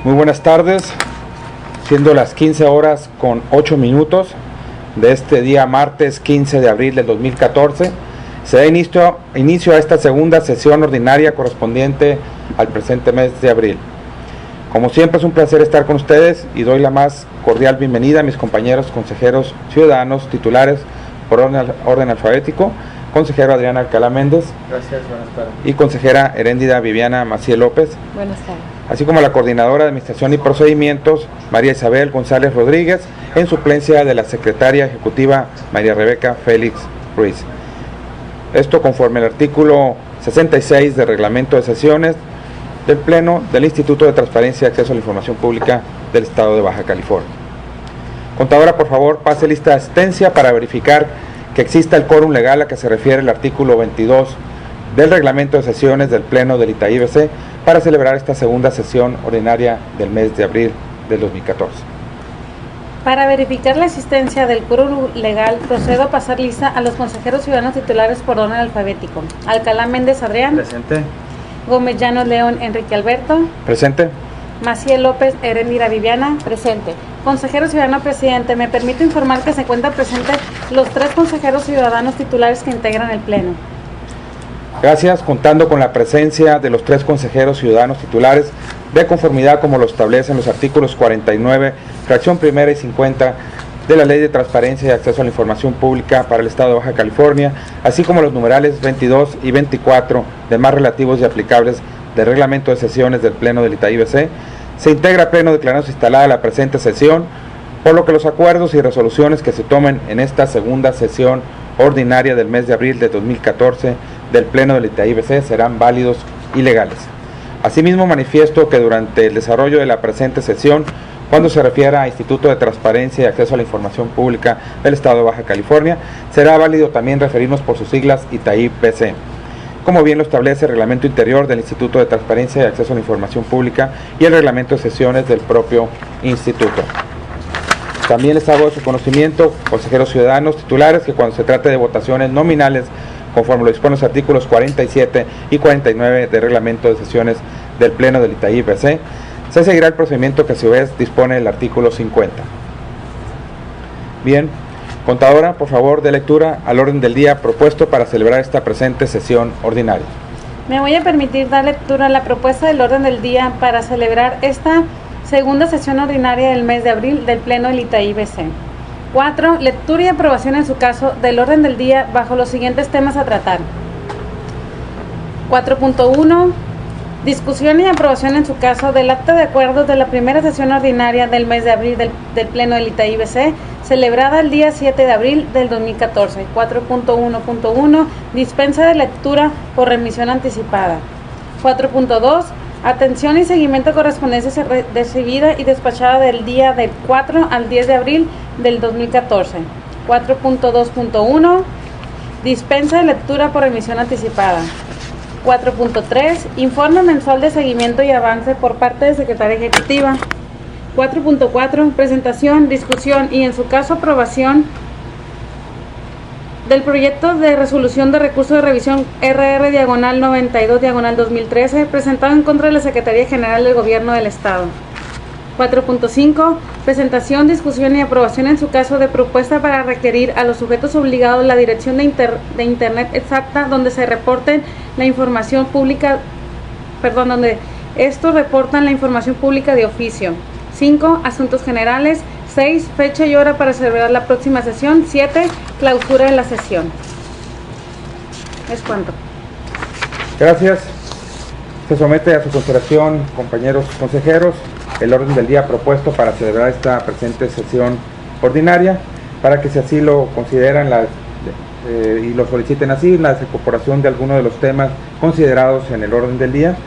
Muy buenas tardes, siendo las 15:08 de este día martes 15 de abril del 2014, se da inicio a esta segunda sesión ordinaria correspondiente al presente mes de abril. Como siempre es un placer estar con ustedes y doy la más cordial bienvenida a mis compañeros consejeros ciudadanos titulares por orden alfabético, consejero Adrián Alcalá Méndez. Gracias, buenas tardes. Y consejera Heréndida Viviana Maciel López. Buenas tardes. Así como la coordinadora de Administración y Procedimientos, María Isabel González Rodríguez, en suplencia de la secretaria ejecutiva María Rebeca Félix Ruiz. Esto conforme al artículo 66 del Reglamento de Sesiones del Pleno del Instituto de Transparencia y Acceso a la Información Pública del Estado de Baja California. Contadora, por favor, pase lista de asistencia para verificar que exista el quórum legal a que se refiere el artículo 22 del Reglamento de Sesiones del Pleno del ITAI-BC para celebrar esta segunda sesión ordinaria del mes de abril del 2014. Para verificar la existencia del quórum legal, procedo a pasar lista a los consejeros ciudadanos titulares por orden alfabético. Alcalá Méndez Adrián. Presente. Gómez Llanos León Enrique Alberto. Presente. Maciel López Heréndida Viviana. Presente. Consejero ciudadano presidente, me permito informar que se encuentran presentes los 3 consejeros ciudadanos titulares que integran el Pleno. Gracias, contando con la presencia de los 3 consejeros ciudadanos titulares de conformidad como lo establecen los artículos 49, fracción primera y 50 de la Ley de Transparencia y Acceso a la Información Pública para el Estado de Baja California, así como los numerales 22 y 24 demás relativos y aplicables del Reglamento de Sesiones del Pleno del ITAI-BC, se integra Pleno declarándose instalada la presente sesión, por lo que los acuerdos y resoluciones que se tomen en esta segunda sesión ordinaria del mes de abril de 2014 del Pleno del ITAI-BC serán válidos y legales. Asimismo, manifiesto que durante el desarrollo de la presente sesión, cuando se refiera a Instituto de Transparencia y Acceso a la Información Pública del Estado de Baja California, será válido también referirnos por sus siglas ITAI-BC, como bien lo establece el Reglamento Interior del Instituto de Transparencia y Acceso a la Información Pública y el Reglamento de Sesiones del propio Instituto. También les hago de su conocimiento, consejeros ciudadanos titulares, que cuando se trate de votaciones nominales, conforme lo disponen los artículos 47 y 49 del Reglamento de Sesiones del Pleno del ITAI-BC, se seguirá el procedimiento que a su vez dispone el artículo 50. Bien, contadora, por favor, de lectura al orden del día propuesto para celebrar esta presente sesión ordinaria. Me voy a permitir dar lectura a la propuesta del orden del día para celebrar esta segunda sesión ordinaria del mes de abril del Pleno del ITAI-BC. 4. Lectura y aprobación en su caso del orden del día bajo los siguientes temas a tratar. 4.1. Discusión y aprobación en su caso del acta de acuerdos de la primera sesión ordinaria del mes de abril del Pleno del ITAI-BC, celebrada el día 7 de abril del 2014. 4.1.1. Dispensa de lectura por remisión anticipada. 4.2. Atención y seguimiento de correspondencia recibida y despachada del día del 4 al 10 de abril del 2014. 4.2.1. Dispensa de lectura por remisión anticipada. 4.3. Informe mensual de seguimiento y avance por parte de Secretaría Ejecutiva. 4.4. Presentación, discusión y en su caso aprobación del proyecto de resolución de recurso de revisión RR-92-2013 presentado en contra de la Secretaría General del Gobierno del Estado. 4.5. Presentación, discusión y aprobación en su caso de propuesta para requerir a los sujetos obligados la dirección de Internet exacta donde se reporten la información pública, donde estos reportan la información pública de oficio. 5. Asuntos generales. 6. Fecha y hora para celebrar la próxima sesión. 7. Clausura de la sesión. Es cuanto. Gracias. Se somete a su consideración, compañeros consejeros, el orden del día propuesto para celebrar esta presente sesión ordinaria, para que si así lo consideran y lo soliciten así, la desincorporación de alguno de los temas considerados en el orden del día,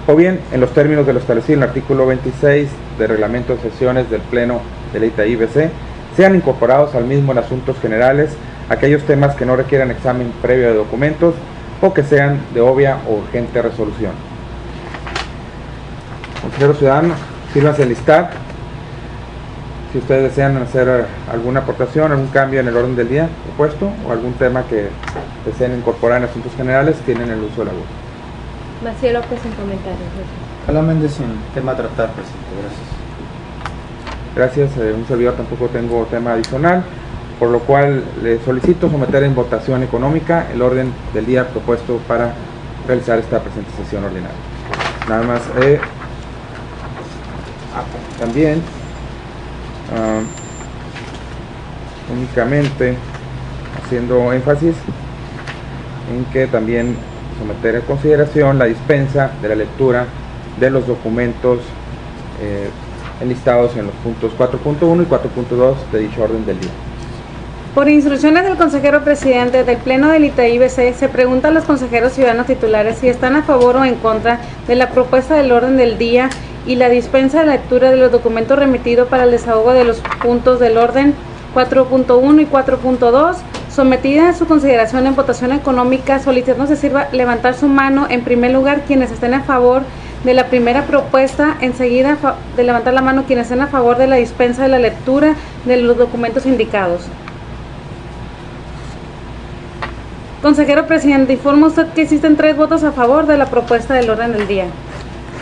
o bien en los términos de lo establecido en el artículo 26 del Reglamento de Sesiones del Pleno del ITAI-BC, sean incorporados al mismo en asuntos generales aquellos temas que no requieran examen previo de documentos o que sean de obvia o urgente resolución. Consejeros ciudadanos, sírvanse listar si ustedes desean hacer alguna aportación, algún cambio en el orden del día propuesto o algún tema que deseen incorporar en asuntos generales, tienen el uso de la voz. Maciel López en comentarios. Solamente sin tema a tratar, presidente. Gracias. Gracias, un servidor tampoco tengo tema adicional, por lo cual le solicito someter en votación económica el orden del día propuesto para realizar esta presente sesión ordinaria. Nada más, también, únicamente haciendo énfasis en que también someter en consideración la dispensa de la lectura de los documentos enlistados en los puntos 4.1 y 4.2 de dicho orden del día. Por instrucciones del consejero presidente del Pleno del ITAI-BC, se pregunta a los consejeros ciudadanos titulares si están a favor o en contra de la propuesta del orden del día y la dispensa de lectura de los documentos remitidos para el desahogo de los puntos del orden 4.1 y 4.2, sometida a su consideración en votación económica, solicitando se sirva levantar su mano en primer lugar quienes estén a favor de la primera propuesta, enseguida de levantar la mano quienes estén a favor de la dispensa de la lectura de los documentos indicados. Consejero presidente, informa usted que existen 3 votos a favor de la propuesta del orden del día.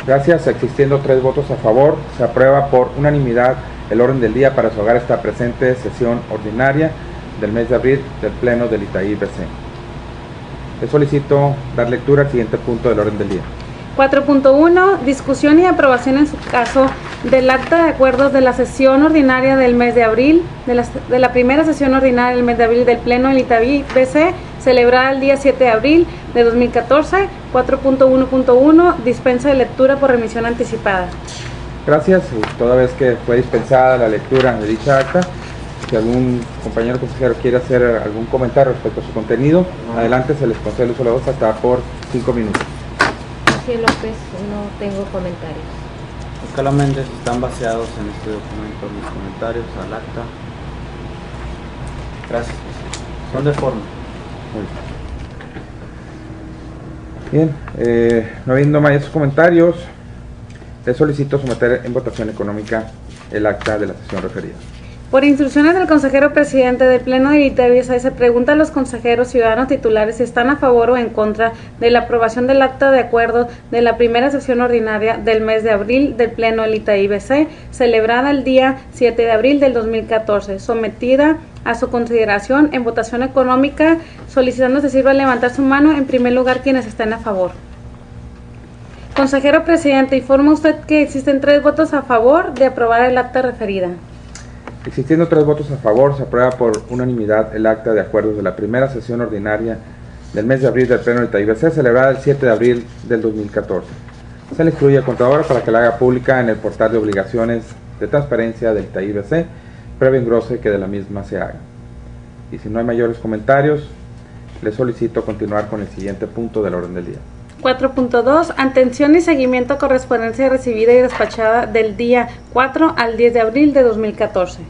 Gracias. Existiendo 3 votos a favor, se aprueba por unanimidad el orden del día para desahogar esta presente sesión ordinaria del mes de abril del Pleno del ITAI-BC. Le solicito dar lectura al siguiente punto del orden del día. 4.1. Discusión y aprobación en su caso del acta de acuerdos de la sesión ordinaria del mes de abril, de la primera sesión ordinaria del mes de abril del Pleno del ITAI-BC, celebrada el día 7 de abril de 2014. 4.1.1. Dispensa de lectura por remisión anticipada. Gracias. Toda vez que fue dispensada la lectura de dicha acta, si algún compañero consejero quiere hacer algún comentario respecto a su contenido, adelante, se les concede el uso de la voz hasta por 5 minutos. Sí, López, no tengo comentarios. Oscar Méndez, están baseados en este documento mis comentarios al acta. Gracias, presidente. Son de forma. Bien, no habiendo mayores comentarios, le solicito someter en votación económica el acta de la sesión referida. Por instrucciones del consejero presidente del Pleno de ITAI-BC, se pregunta a los consejeros ciudadanos titulares si están a favor o en contra de la aprobación del acta de acuerdo de la primera sesión ordinaria del mes de abril del Pleno del ITAI-BC, celebrada el día 7 de abril del 2014, sometida a su consideración en votación económica, solicitando se sirva levantar su mano en primer lugar quienes estén a favor. Consejero presidente, informa usted que existen 3 votos a favor de aprobar el acta referida. Existiendo 3 votos a favor, se aprueba por unanimidad el acta de acuerdos de la primera sesión ordinaria del mes de abril del Pleno del ITAI-BC, celebrada el 7 de abril del 2014. Se le instruye al contador para que la haga pública en el portal de obligaciones de transparencia del ITAI-BC, previo engrose que de la misma se haga. Y si no hay mayores comentarios, le solicito continuar con el siguiente punto del orden del día. 4.2. Atención y seguimiento a correspondencia recibida y despachada del día 4 al 10 de abril de 2014.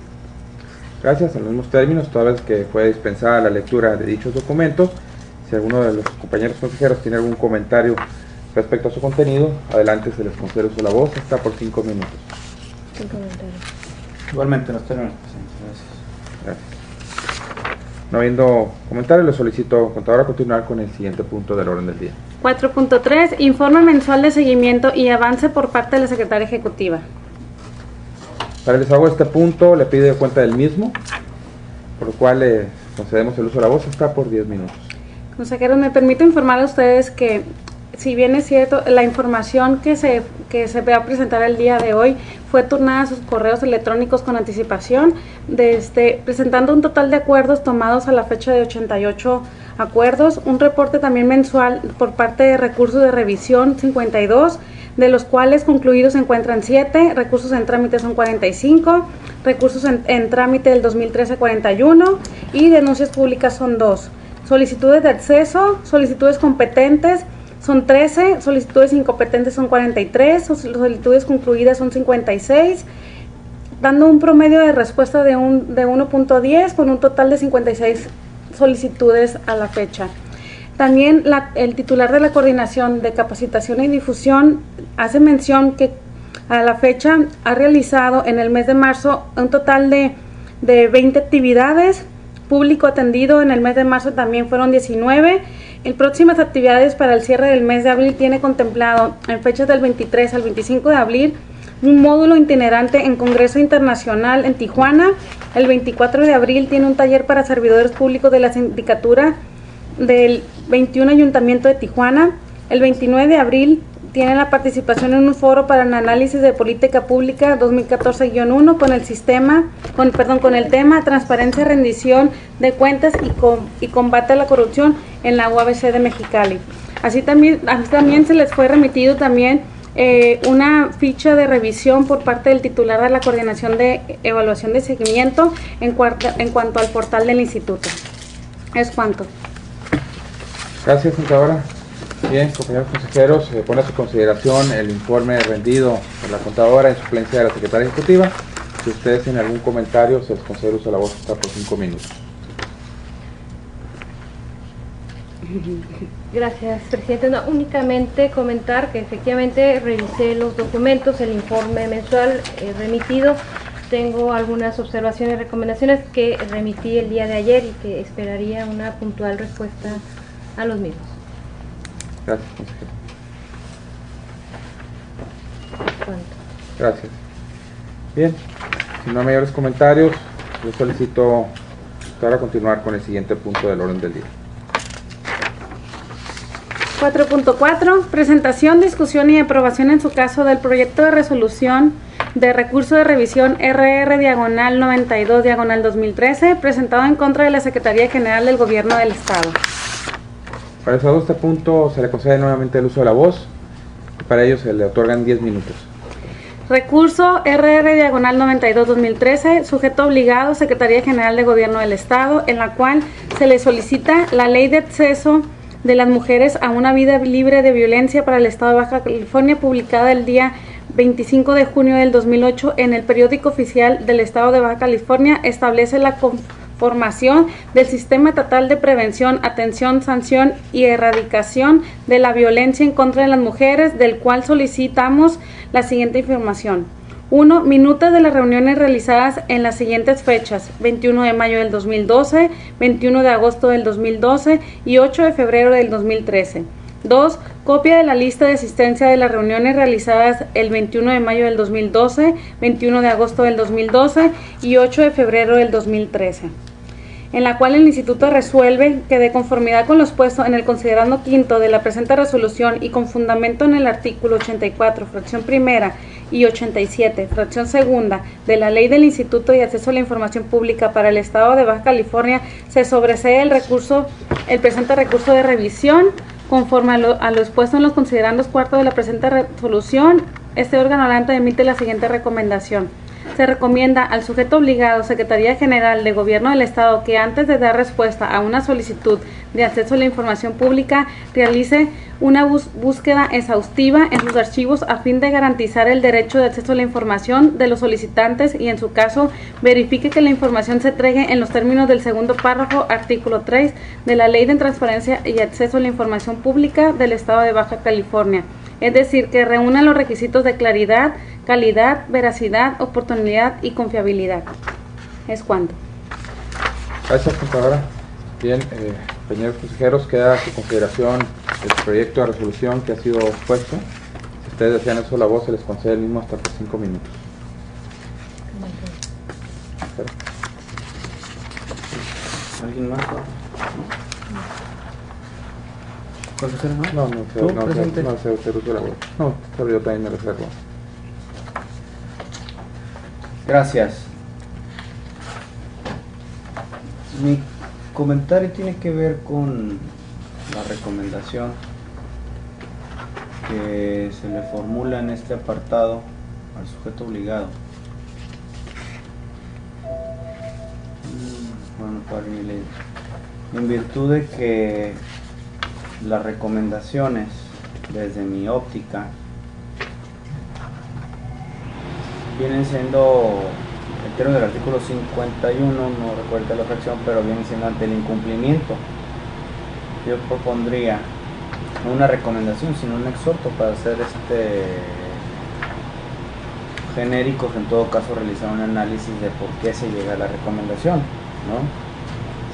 Gracias. En los mismos términos, toda vez que fue dispensada la lectura de dichos documentos, si alguno de los compañeros consejeros tiene algún comentario respecto a su contenido, adelante, se les concede uso de la voz hasta por 5 minutos. Sin comentarios. Igualmente, los términos, presidente. Gracias. Gracias. No habiendo comentarios, le solicito, contadora, continuar con el siguiente punto del orden del día. 4.3. Informe mensual de seguimiento y avance por parte de la Secretaria Ejecutiva. Para el desahogo de este punto, le pido cuenta del mismo, por lo cual le concedemos el uso de la voz hasta por 10 minutos. Consejeros, me permito informar a ustedes que, si bien es cierto, la información que se va a presentar el día de hoy fue turnada a sus correos electrónicos con anticipación, presentando un total de acuerdos tomados a la fecha de 88 acuerdos, un reporte también mensual por parte de recursos de revisión 52, de los cuales concluidos se encuentran 7, recursos en trámite son 45, recursos en trámite del 2013 41 y denuncias públicas son 2. Solicitudes de acceso, solicitudes competentes son 13, solicitudes incompetentes son 43, solicitudes concluidas son 56, dando un promedio de respuesta de 1.10 con un total de 56 solicitudes a la fecha. También el titular de la Coordinación de Capacitación y Difusión hace mención que a la fecha ha realizado en el mes de marzo un total de 20 actividades. Público atendido en el mes de marzo también fueron 19 En próximas actividades para el cierre del mes de abril tiene contemplado en fechas del 23 al 25 de abril un módulo itinerante en Congreso Internacional en Tijuana. El 24 de abril tiene un taller para servidores públicos de la Sindicatura del 21 Ayuntamiento de Tijuana. El 29 de abril tiene la participación en un foro para el análisis de política pública 2014-1 con el tema transparencia, rendición de cuentas y combate a la corrupción en la UABC de Mexicali. Así también se les fue remitido también una ficha de revisión por parte del titular de la Coordinación de Evaluación de Seguimiento en cuanto al portal del instituto. Es cuanto. Gracias, contadora. Bien, compañeros consejeros, pone a su consideración el informe rendido por la contadora en suplencia de la secretaria ejecutiva. Si ustedes tienen algún comentario, se les concede uso de la voz hasta por 5 minutos. Gracias, presidente. No, únicamente comentar que efectivamente revisé los documentos, el informe mensual remitido. Tengo algunas observaciones y recomendaciones que remití el día de ayer y que esperaría una puntual respuesta a los mismos. Gracias, consejero. ¿Cuánto? Gracias. Bien, si no hay mayores comentarios, yo solicito ahora continuar con el siguiente punto del orden del día. 4.4. Presentación, discusión y aprobación en su caso del proyecto de resolución de recurso de revisión RR-92-2013 presentado en contra de la Secretaría General del Gobierno del Estado. Para este punto se le concede nuevamente el uso de la voz y para ello se le otorgan 10 minutos. Recurso RR-92-2013, sujeto obligado, Secretaría General de Gobierno del Estado, en la cual se le solicita la ley de acceso de las mujeres a una vida libre de violencia para el Estado de Baja California, publicada el día 25 de junio del 2008 en el Periódico Oficial del Estado de Baja California, establece la conformación del Sistema Estatal de Prevención, Atención, Sanción y Erradicación de la Violencia en contra de las Mujeres, del cual solicitamos la siguiente información. 1. Minutas de las reuniones realizadas en las siguientes fechas: 21 de mayo del 2012, 21 de agosto del 2012 y 8 de febrero del 2013. 2. Copia de la lista de asistencia de las reuniones realizadas el 21 de mayo del 2012, 21 de agosto del 2012 y 8 de febrero del 2013. En la cual el Instituto resuelve que, de conformidad con lo expuesto en el considerando quinto de la presente resolución y con fundamento en el artículo 84, fracción primera, y 87, fracción segunda, de la Ley del Instituto de Acceso a la Información Pública para el Estado de Baja California, se sobresee el presente recurso de revisión, conforme a lo expuesto en los considerandos cuarto de la presente resolución. Este órgano hablante emite la siguiente recomendación. Se recomienda al sujeto obligado, Secretaría General de Gobierno del Estado, que antes de dar respuesta a una solicitud de acceso a la información pública, realice una búsqueda exhaustiva en sus archivos a fin de garantizar el derecho de acceso a la información de los solicitantes y, en su caso, verifique que la información se entregue en los términos del segundo párrafo, artículo 3 de la Ley de Transparencia y Acceso a la Información Pública del Estado de Baja California. Es decir, que reúna los requisitos de claridad, calidad, veracidad, oportunidad y confiabilidad. Es cuanto. Gracias, contadora. Bien, compañeros consejeros, queda a su consideración el proyecto de resolución que ha sido expuesto. Si ustedes desean eso, la voz se les concede el mismo hasta por 5 minutos. ¿Alguien más? ¿Consejero, no? No, ¿Tú, presidente? no, se usa la voz. No, pero yo también me reservo. Gracias. Mi comentario tiene que ver con la recomendación que se le formula en este apartado al sujeto obligado. Bueno, para mi ley. En virtud de que las recomendaciones, desde mi óptica, vienen siendo, en términos del artículo 51, no recuerdo la fracción, pero vienen siendo ante el incumplimiento. Yo propondría no una recomendación, sino un exhorto para hacer genéricos, en todo caso realizar un análisis de por qué se llega a la recomendación, ¿no?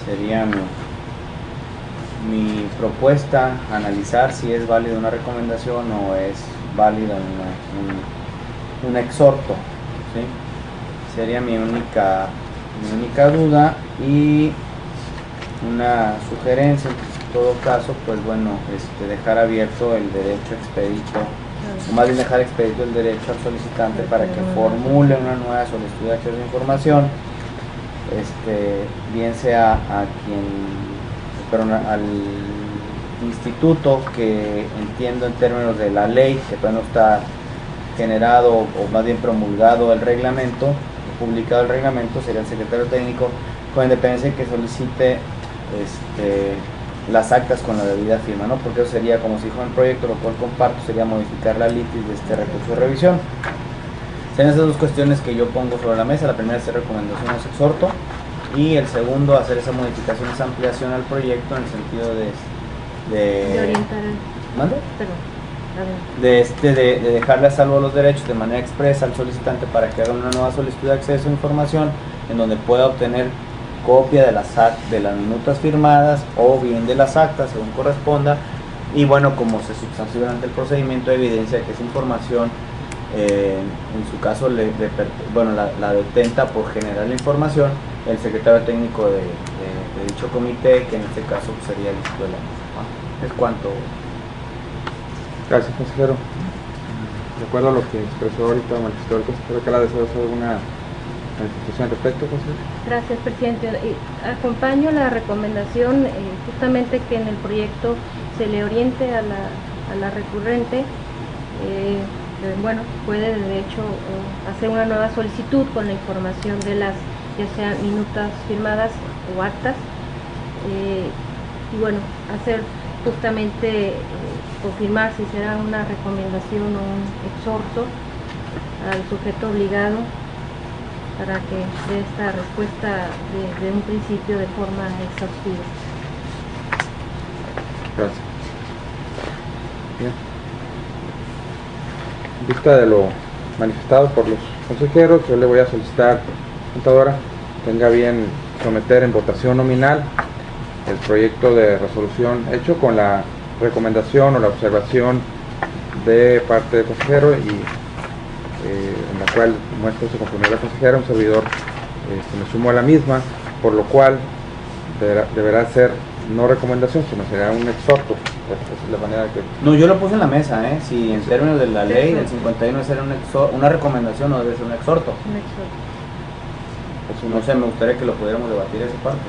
Sería mi propuesta, analizar si es válida una recomendación o es válida un exhorto, ¿sí? Sería mi única duda, y una sugerencia en todo caso, pues bueno, dejar abierto el derecho expedito, o más bien dejar expedito el derecho al solicitante para que formule una nueva solicitud de acceso a información, bien sea al instituto, que entiendo en términos de la ley, que todavía no está generado o más bien promulgado el reglamento, publicado el reglamento, sería el secretario técnico con independencia que solicite las actas con la debida firma, ¿no? Porque eso sería, como se dijo en el proyecto, lo cual comparto, sería modificar la litis de este recurso de revisión. Serían esas dos cuestiones que yo pongo sobre la mesa. La primera es hacer recomendaciones exhorto, y el segundo, hacer esa modificación, esa ampliación al proyecto en el sentido De orientar ¿Mande? Perdón. De dejarle a salvo los derechos de manera expresa al solicitante para que haga una nueva solicitud de acceso a información en donde pueda obtener copia de las minutas firmadas o bien de las actas según corresponda, y bueno, como se substanció durante el procedimiento, evidencia que esa información en su caso la detenta por generar la información el secretario técnico de dicho comité, que en este caso sería el Instituto de la misma. Es cuanto. Gracias, consejero. De acuerdo a lo que expresó ahorita, manifestó el consejero, que la deseo hacer alguna manifestación al respecto, consejero. Gracias, presidente. Acompaño la recomendación justamente que en el proyecto se le oriente a la recurrente. Puede de hecho hacer una nueva solicitud con la información de las, ya sean minutas firmadas o actas, y bueno, hacer justamente confirmar si será una recomendación o un exhorto al sujeto obligado para que dé esta respuesta de un principio de forma exhaustiva. Gracias. Bien. En vista de lo manifestado por los consejeros, yo le voy a solicitar, contadora, tenga bien someter en votación nominal el proyecto de resolución hecho con la recomendación o la observación de parte del consejero, y en la cual muestra su conformidad la consejera. Un servidor se me sumó a la misma, por lo cual deberá ser no recomendación, sino será un exhorto. Esa es la manera que... No, yo lo puse en la mesa, si en términos de la ley del 51 será una recomendación o debe ser un exhorto. Un exhorto. No sé, me gustaría que lo pudiéramos debatir esa parte.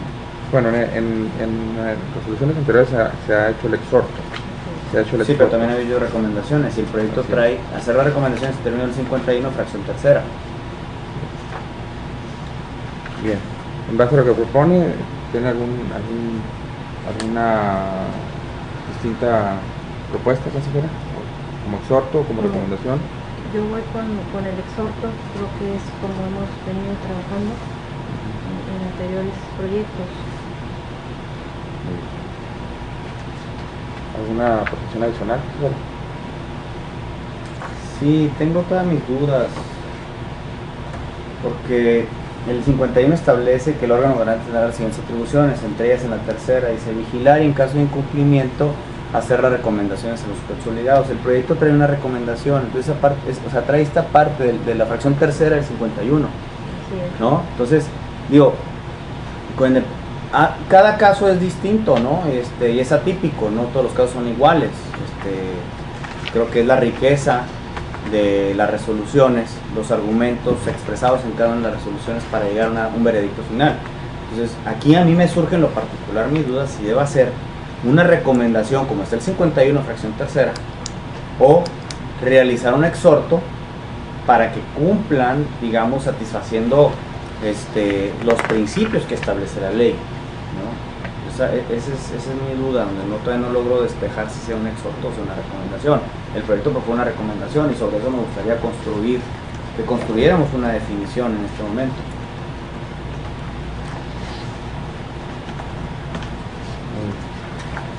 Bueno, en resoluciones anteriores se ha hecho el exhorto. Sí, pero también ha habido recomendaciones, y el proyecto trae hacer las recomendaciones en términos del 51, fracción tercera. Bien, en base a lo que propone, ¿tiene alguna distinta propuesta, consejera? ¿Como exhorto o como recomendación? Yo voy con el exhorto, creo que es como hemos venido trabajando en anteriores proyectos. ¿Alguna protección adicional? Sí, tengo todas mis dudas, porque el 51 establece que el órgano garante tendrá las siguientes atribuciones, entre ellas en la tercera dice vigilar y en caso de incumplimiento hacer las recomendaciones a los sujetos obligados. El proyecto trae una recomendación, entonces esa parte, trae esta parte de la fracción tercera del 51, ¿no? Entonces, digo, cada caso es distinto, ¿no? Y es atípico, no todos los casos son iguales. Creo que es la riqueza de las resoluciones, los argumentos expresados en cada una de las resoluciones para llegar a un veredicto final. Entonces, aquí a mí me surge en lo particular mis dudas si debe hacer una recomendación como está el 51 fracción tercera, o realizar un exhorto para que cumplan, digamos, satisfaciendo los principios que establece la ley, ¿no? Esa es mi duda, donde todavía no logro despejar si sea un exhorto o sea una recomendación. El proyecto propone una recomendación, y sobre eso me gustaría que construyéramos una definición en este momento.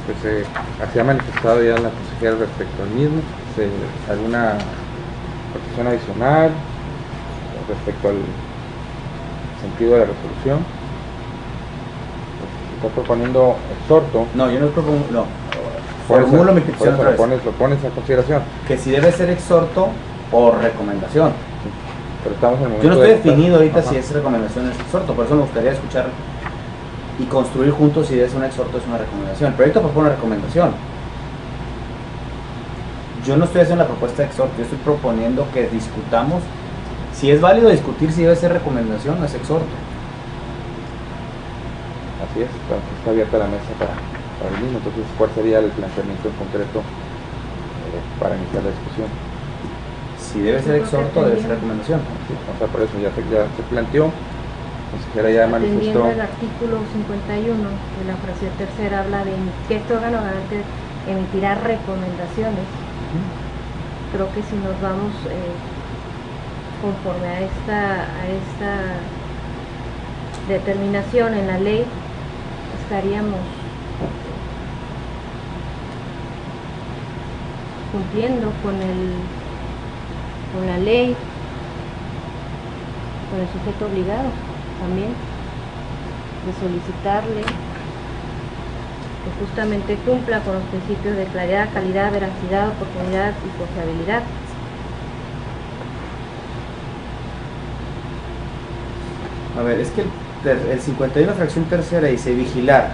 Pues así ha manifestado ya la consejera respecto al mismo. ¿Alguna protección adicional respecto al sentido de la resolución? Estás proponiendo exhorto. No, yo no propongo, no. Por eso- Formulo mi por petición eso otra lo vez. pones a consideración. Que si debe ser exhorto o recomendación. Pero estamos en el momento Yo no estoy de- definido ahorita Ajá. si es recomendación o es exhorto, por eso me gustaría escuchar y construir juntos si es un exhorto o es una recomendación. El proyecto propone una recomendación. Yo no estoy haciendo la propuesta de exhorto, yo estoy proponiendo que discutamos si es válido discutir si debe ser recomendación o es exhorto. Así es, está abierta la mesa para el mismo. Entonces, ¿cuál sería el planteamiento en concreto para iniciar la discusión? Si debe ser exhorto o debe ser recomendación. Sí, o sea, por eso ya se planteó, la consejera ya manifestó. Atendiendo el artículo 51 de la frase tercera, habla de que este órgano garante emitirá recomendaciones. Creo que si nos vamos conforme a esta determinación en la ley, estaríamos cumpliendo con la ley, con el sujeto obligado también, de solicitarle que justamente cumpla con los principios de claridad, calidad, veracidad, oportunidad y confiabilidad. A ver, es que el 51 fracción tercera dice vigilar.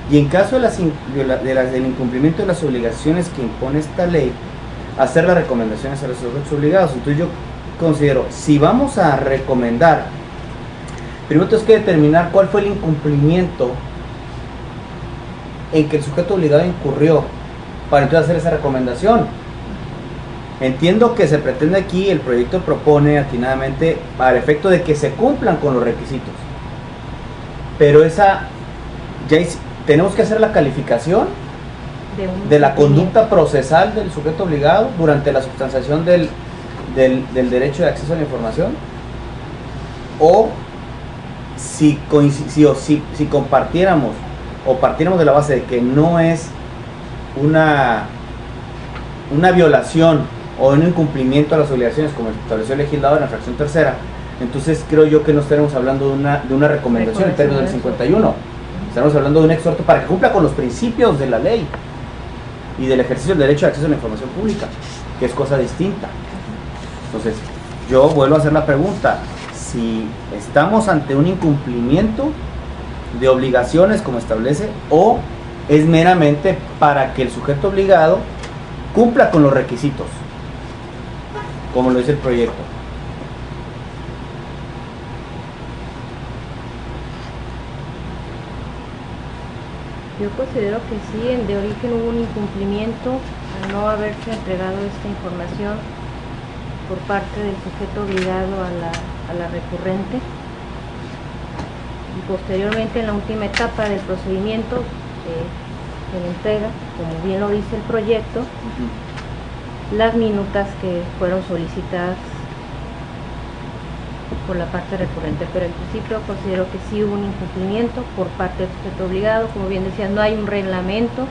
Y en caso del incumplimiento de las obligaciones que impone esta ley, hacer las recomendaciones a los sujetos obligados. Entonces yo considero, si vamos a recomendar, primero tenemos que determinar cuál fue el incumplimiento en que el sujeto obligado incurrió para entonces hacer esa recomendación. Entiendo que se pretende aquí, el proyecto propone atinadamente al efecto de que se cumplan con los requisitos, pero tenemos que hacer la calificación de la conducta procesal del sujeto obligado durante la substanciación del derecho de acceso a la información, o si compartiéramos o partiéramos de la base de que no es una violación o un incumplimiento a las obligaciones como estableció el legislador en la fracción tercera, entonces creo yo que no estaremos hablando de una recomendación en términos del 51. Estamos hablando de un exhorto para que cumpla con los principios de la ley y del ejercicio del derecho de acceso a la información pública, que es cosa distinta. Entonces, yo vuelvo a hacer la pregunta, si estamos ante un incumplimiento de obligaciones como establece, o es meramente para que el sujeto obligado cumpla con los requisitos, como lo dice el proyecto. Yo considero que sí, de origen hubo un incumplimiento al no haberse entregado esta información por parte del sujeto obligado a la recurrente, y posteriormente en la última etapa del procedimiento se le entrega, como bien lo dice el proyecto, las minutas que fueron solicitadas por la parte recurrente, pero en principio considero que sí hubo un incumplimiento por parte del sujeto obligado. Como bien decía, no hay un reglamento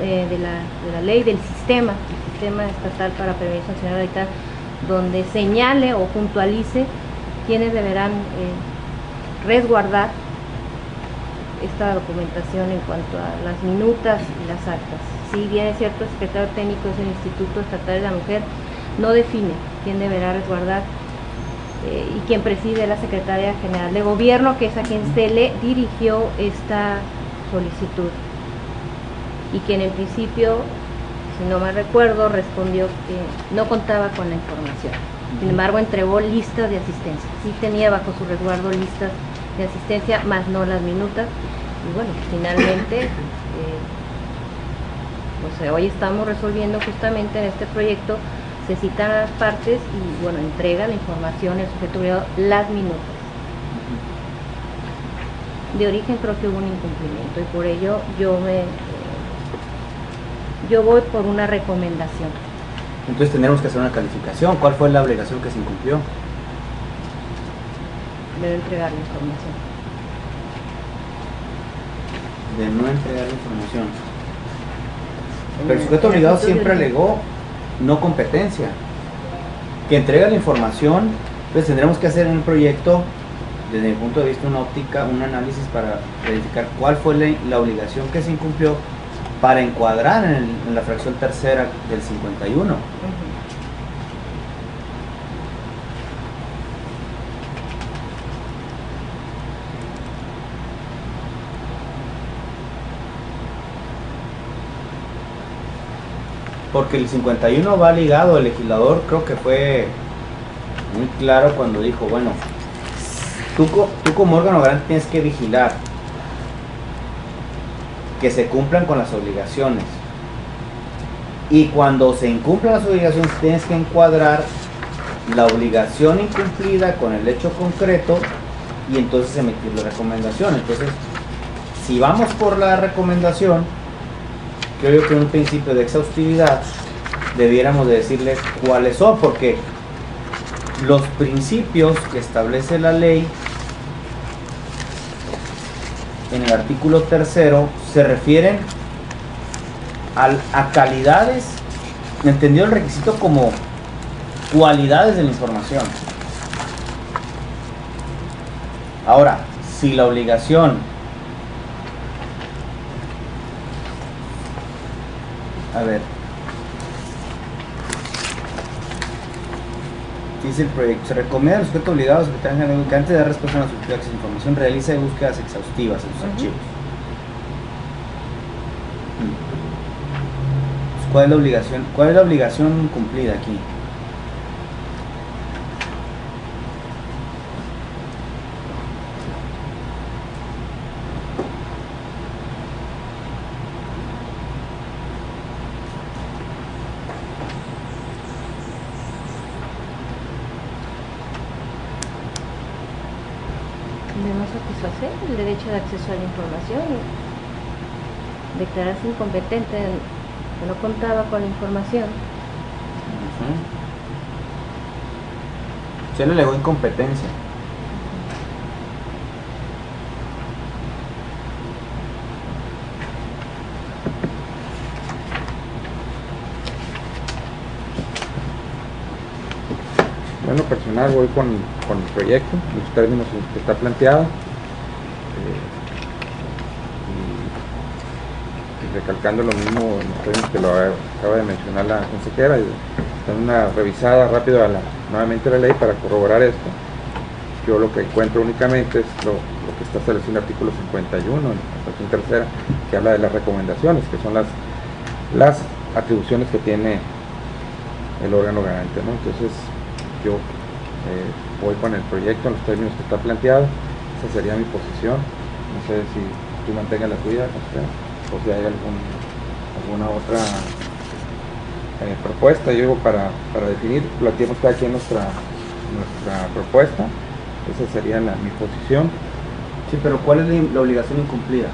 de la ley, del sistema estatal para prevenir, sancionar, erradicar, donde señale o puntualice quiénes deberán resguardar esta documentación en cuanto a las minutas y las actas. Si bien es cierto, el secretario técnico es el Instituto Estatal de la Mujer, no define quién deberá resguardar y quien preside la Secretaría General de Gobierno, que es a quien se le dirigió esta solicitud, y quien en principio, si no me recuerdo, respondió que no contaba con la información. Sin embargo, entregó listas de asistencia, sí tenía bajo su resguardo listas de asistencia, más no las minutas. Y bueno, finalmente pues hoy estamos resolviendo justamente en este proyecto, se citan a las partes y bueno, entrega la información el sujeto obligado, las minutas. De origen creo que hubo un incumplimiento y por ello yo voy por una recomendación. Entonces tendremos que hacer una calificación. ¿Cuál fue la obligación que se incumplió? De entregar la información. De no entregar la información. Pero el sujeto obligado siempre alegó no competencia. Que entrega la información, pues tendremos que hacer en el proyecto desde mi punto de vista, una óptica, un análisis para verificar cuál fue la obligación que se incumplió para encuadrar en la fracción tercera del 51. Porque el 51 va ligado, el legislador creo que fue muy claro cuando dijo, bueno, tú como órgano garante tienes que vigilar que se cumplan con las obligaciones, y cuando se incumplan las obligaciones tienes que encuadrar la obligación incumplida con el hecho concreto y entonces emitir la recomendación. Entonces, si vamos por la recomendación, creo que en un principio de exhaustividad debiéramos de decirle cuáles son, porque los principios que establece la ley en el artículo 3 se refieren a calidades, entendido el requisito como cualidades de la información. Ahora, si la obligación dice el proyecto, se recomienda a los sujetos obligados que antes de dar respuesta a la solicitud de acceso a información realice búsquedas exhaustivas en sus archivos. ¿Cuál es la obligación? ¿Cuál es la obligación cumplida aquí? De no satisfacer el derecho de acceso a la información, declararse incompetente, que no contaba con la información. Se le alegó incompetencia. Yo en lo personal voy con el proyecto, los términos que está planteado, y recalcando lo mismo en los términos que lo acaba de mencionar la consejera, y dando una revisada rápida nuevamente la ley para corroborar esto. Yo lo que encuentro únicamente es lo que está establecido en el artículo 51, en la fracción tercera, que habla de las recomendaciones, que son las atribuciones que tiene el órgano garante, ¿no? Entonces, yo voy con el proyecto en los términos que está planteado. Esa sería mi posición. No sé si tú mantengas la tuya, o si hay alguna otra propuesta. Yo digo, para definir, planteamos cada quien nuestra propuesta. Esa sería mi posición. Sí, pero ¿cuál es la obligación incumplida?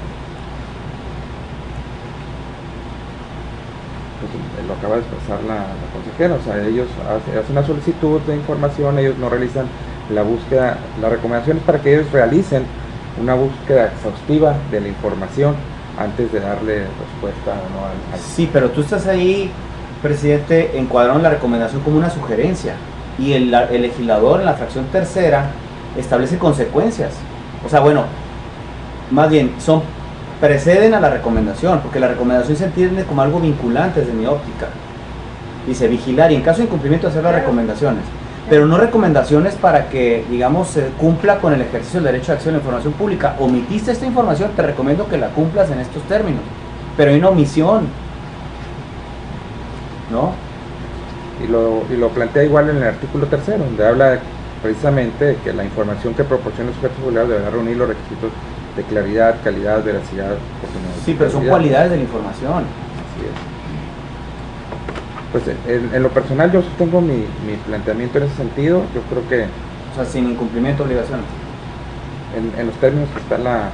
Lo acaba de expresar la consejera, o sea, ellos hacen una solicitud de información, ellos no realizan la búsqueda, las recomendaciones para que ellos realicen una búsqueda exhaustiva de la información antes de darle respuesta o no al... Sí, pero tú estás ahí, presidente, encuadraron la recomendación como una sugerencia, y el legislador en la fracción tercera establece consecuencias. O sea, bueno, más bien, preceden a la recomendación, porque la recomendación se entiende como algo vinculante desde mi óptica. Dice vigilar y en caso de incumplimiento hacer las recomendaciones, pero no recomendaciones para que, digamos, se cumpla con el ejercicio del derecho de acceso a la información pública. Omitiste esta información, te recomiendo que la cumplas en estos términos, pero hay una omisión, ¿no? Y lo plantea igual en el artículo 3, donde habla precisamente de que la información que proporciona los sujetos obligados deberá reunir los requisitos de claridad, calidad, veracidad, oportunidad. Sí, pero son cualidades de la información. Así es. Pues en lo personal yo sostengo mi planteamiento en ese sentido. Yo creo que... O sea, sin incumplimiento de obligaciones. En los términos que está la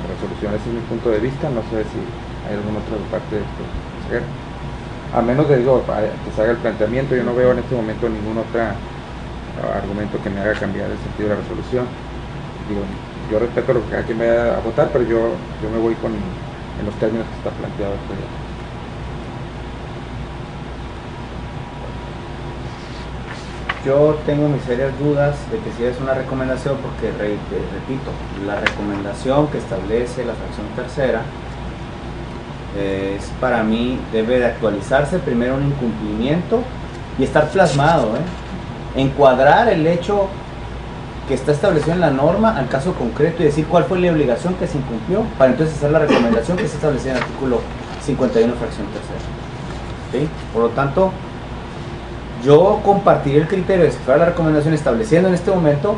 resolución, ese es mi punto de vista. No sé si hay alguna otra parte de esto. A menos de que se haga el planteamiento, yo no veo en este momento ningún otro argumento que me haga cambiar el sentido de la resolución. Digo, yo respeto lo que cada quien vaya a votar, pero yo me voy en los términos que está planteado el proyecto. yo tengo mis serias dudas de que si es una recomendación, porque repito, la recomendación que establece la fracción tercera es, para mí, debe de actualizarse primero un incumplimiento y estar plasmado, encuadrar el hecho que está establecido en la norma al caso concreto y decir cuál fue la obligación que se incumplió, para entonces hacer la recomendación que está establecida en el artículo 51 fracción tercera. ¿Sí? Por lo tanto, yo compartiré el criterio de si fuera la recomendación estableciendo en este momento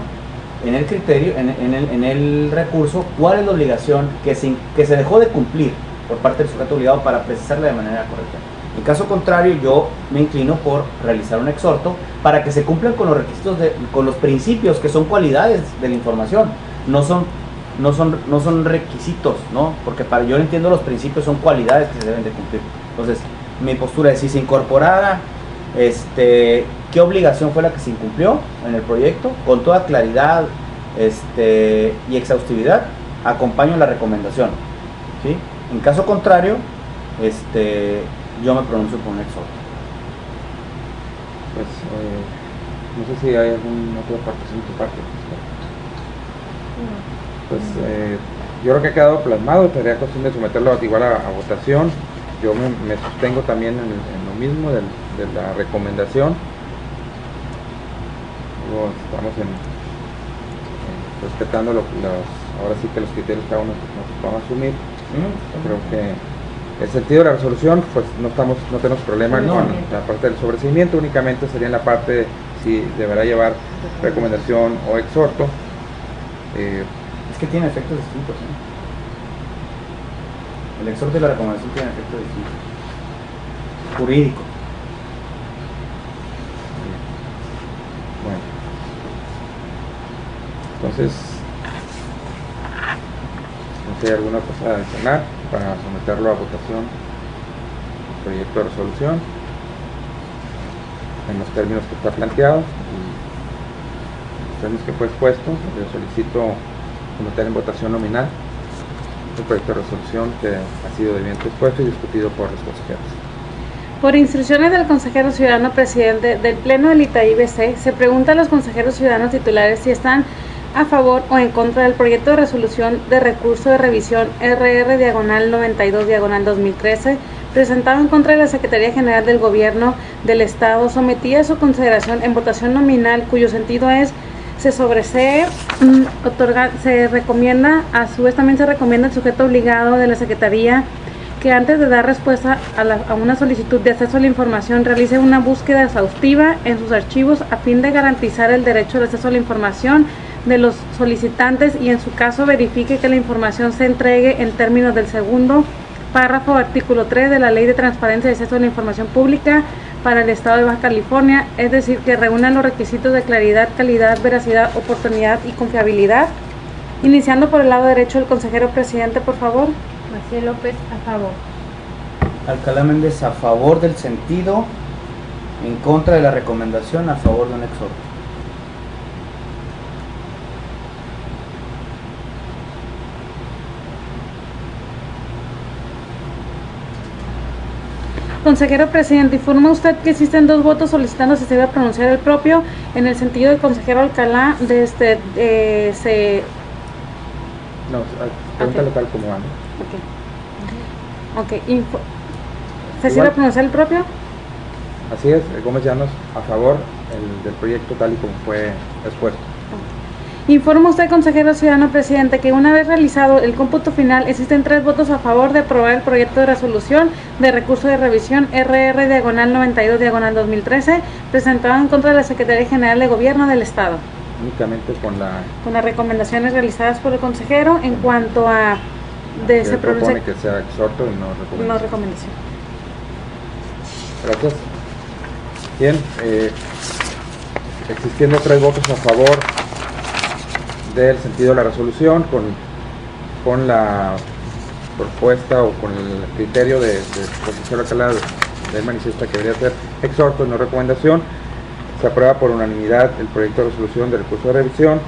en el criterio, en el recurso, cuál es la obligación que se dejó de cumplir por parte del sujeto obligado para precisarla de manera correcta. En caso contrario, yo me inclino por realizar un exhorto para que se cumplan con los requisitos, con los principios que son cualidades de la información, no son requisitos, ¿no? Porque yo entiendo los principios son cualidades que se deben de cumplir. Entonces, mi postura es si se incorporara qué obligación fue la que se incumplió en el proyecto, con toda claridad y exhaustividad, acompaño la recomendación, ¿sí? En caso contrario, yo me pronuncio por un exhorto. Pues, no sé si hay alguna otra participación de tu parte. Pues, yo creo que ha quedado plasmado, sería cuestión de someterlo igual a votación. Yo me sostengo también en lo mismo de la recomendación. Luego estamos respetando ahora sí que los criterios cada uno nos vamos a asumir. Creo que el sentido de la resolución, pues no tenemos problema con la parte del sobreseimiento, únicamente sería en la parte de si deberá llevar recomendación o exhorto. Es que tiene efectos distintos, El exhorto y la recomendación tienen efectos distintos. Jurídico. Bueno. Entonces, no sé, alguna cosa adicional para someterlo a votación, el proyecto de resolución, en los términos que está planteado, y los términos que fue expuesto. Yo solicito someter en votación nominal el proyecto de resolución que ha sido debidamente expuesto y discutido por los consejeros. Por instrucciones del consejero ciudadano presidente del Pleno del ITAI-BC, se pregunta a los consejeros ciudadanos titulares si están a favor o en contra del proyecto de resolución de recurso de revisión RR-92-2013, presentado en contra de la Secretaría General del Gobierno del Estado, sometida a su consideración en votación nominal, cuyo sentido es se sobresee, se recomienda, a su vez también se recomienda al sujeto obligado de la Secretaría que antes de dar respuesta a una solicitud de acceso a la información realice una búsqueda exhaustiva en sus archivos a fin de garantizar el derecho al acceso a la información de los solicitantes y en su caso verifique que la información se entregue en términos del segundo párrafo artículo 3 de la Ley de Transparencia y Acceso a la Información Pública para el Estado de Baja California, es decir, que reúnan los requisitos de claridad, calidad, veracidad, oportunidad y confiabilidad. Iniciando por el lado derecho, el consejero presidente, por favor. Maciel López, a favor. Alcalá Méndez, a favor del sentido, en contra de la recomendación, a favor de un exhorto. Consejero presidente, informa usted que existen 2 votos solicitando si se debe pronunciar el propio, en el sentido del consejero Alcalá, No, pregúntale tal como van. ¿Se sirve a pronunciar el propio? Así es, Gómez Llanos a favor del proyecto tal y como fue expuesto. Informa usted, consejero ciudadano presidente, que una vez realizado el cómputo final, existen 3 votos a favor de aprobar el proyecto de resolución de recurso de revisión RR-92-2013, presentado en contra de la Secretaría General de Gobierno del Estado. Únicamente con las recomendaciones realizadas por el consejero en cuanto a se propone que sea exhorto y no recomendación. Gracias. Bien, existiendo 3 votos a favor del sentido de la resolución, con la propuesta o con el criterio del consejero Alcalá del manifiesta que debería ser exhorto y no recomendación, se aprueba por unanimidad el proyecto de resolución del recurso de revisión.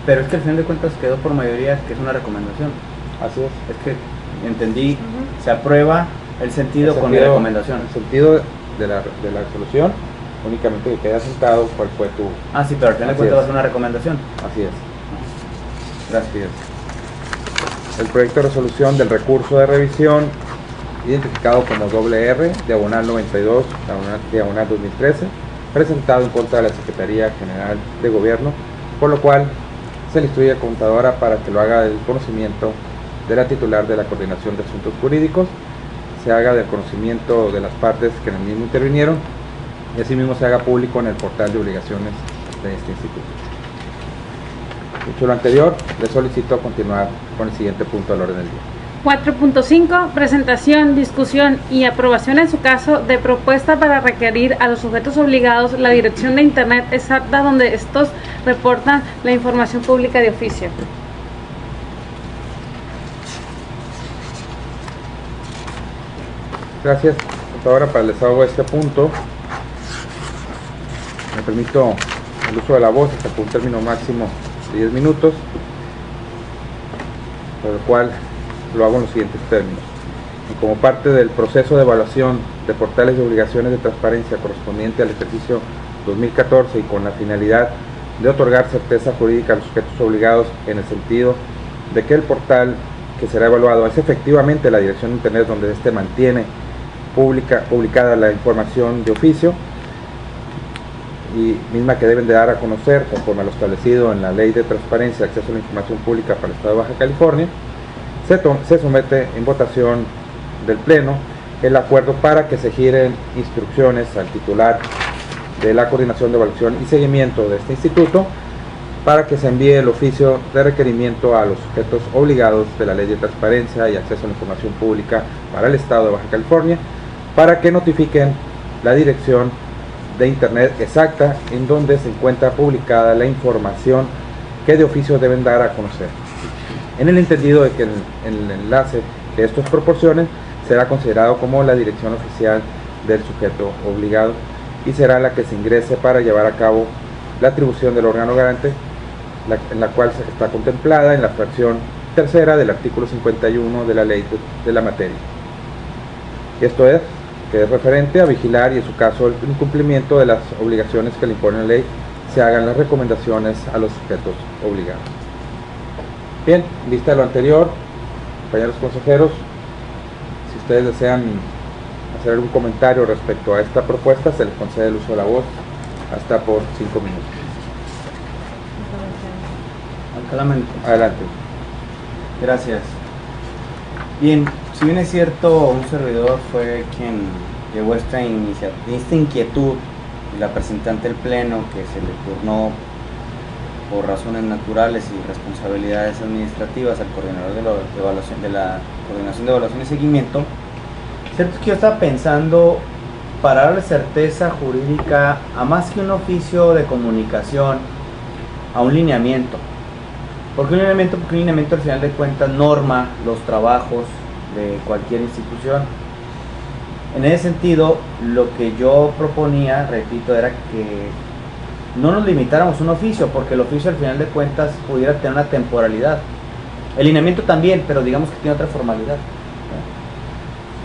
Pero es que al final de cuentas quedó por mayoría que es una recomendación. Así es. Es que entendí, se aprueba el sentido con mi recomendación. El sentido de la resolución, únicamente que quede asentado cuál fue tu... Ah, sí, pero al final de Así cuentas es. va a ser una recomendación. Así es. Gracias. El proyecto de resolución del recurso de revisión, identificado como R, diagonal 92, diagonal 2013, presentado en contra de la Secretaría General de Gobierno, por lo cual se le instruye a la computadora para que lo haga del conocimiento de la titular de la Coordinación de Asuntos Jurídicos, se haga del conocimiento de las partes que en el mismo intervinieron y asimismo se haga público en el portal de obligaciones de este instituto. Dicho lo anterior, le solicito continuar con el siguiente punto del orden del día. 4.5. Presentación, discusión y aprobación en su caso de propuesta para requerir a los sujetos obligados la dirección de internet exacta donde estos reportan la información pública de oficio. Gracias, computadora, para el desahogo de este punto. Me permito el uso de la voz hasta por un término máximo de 10 minutos, por lo cual lo hago en los siguientes términos. Y como parte del proceso de evaluación de portales de obligaciones de transparencia correspondiente al ejercicio 2014 y con la finalidad de otorgar certeza jurídica a los sujetos obligados en el sentido de que el portal que será evaluado es efectivamente la dirección de internet donde éste mantiene publicada la información de oficio y misma que deben de dar a conocer conforme a lo establecido en la Ley de Transparencia y Acceso a la Información Pública para el Estado de Baja California, se somete en votación del Pleno el acuerdo para que se giren instrucciones al titular de la Coordinación de Evaluación y Seguimiento de este instituto para que se envíe el oficio de requerimiento a los sujetos obligados de la Ley de Transparencia y Acceso a la Información Pública para el Estado de Baja California para que notifiquen la dirección de internet exacta en donde se encuentra publicada la información que de oficio deben dar a conocer, en el entendido de que el enlace que estos proporcionen será considerado como la dirección oficial del sujeto obligado y será la que se ingrese para llevar a cabo la atribución del órgano garante, en la cual está contemplada en la fracción tercera del artículo 51 de la ley de la materia. Esto es, que es referente a vigilar y en su caso el incumplimiento de las obligaciones que le impone la ley, se hagan las recomendaciones a los sujetos obligados. Bien, vista lo anterior, compañeros consejeros, si ustedes desean hacer algún comentario respecto a esta propuesta, se les concede el uso de la voz hasta por 5 minutos. Adelante. Gracias. Bien, si bien es cierto, un servidor fue quien llevó esta inquietud y la presenté ante el Pleno, que se le turnó por razones naturales y responsabilidades administrativas al coordinador de la Coordinación de Evaluación y Seguimiento. Cierto es que yo estaba pensando para darle certeza jurídica a más que un oficio de comunicación, a un lineamiento. Porque un lineamiento al final de cuentas norma los trabajos de cualquier institución. En ese sentido, lo que yo proponía, repito, era que no nos limitáramos a un oficio, porque el oficio al final de cuentas pudiera tener una temporalidad. El lineamiento también, pero digamos que tiene otra formalidad.